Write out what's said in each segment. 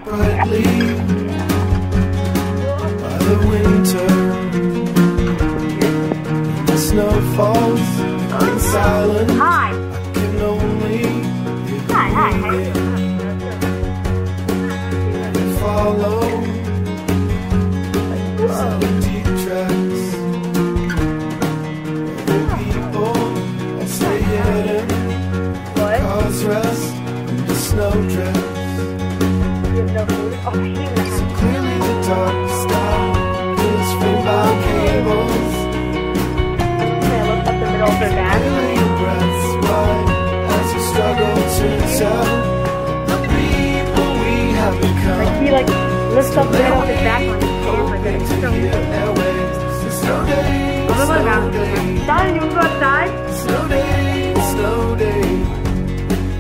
Brightly by the winter, and the snow falls in silence. I can only follow some deep tracks. The people all stay hidden, cars rest in the snow drifts. So clearly the dark sky is framed by cables. Feeling your breaths right as you struggle to tell the people we have become. Like he lifts up right off his back on his camera. It's so cool. Snow day, Don, you wanna go outside? snow day, snow day.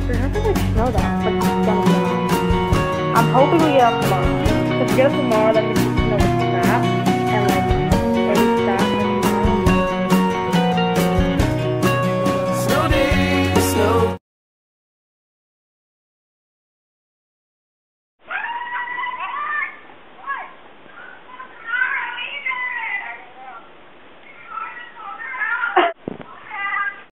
There's nothing like snow though. Like, I'm hoping we get up tomorrow. If we get up tomorrow, then we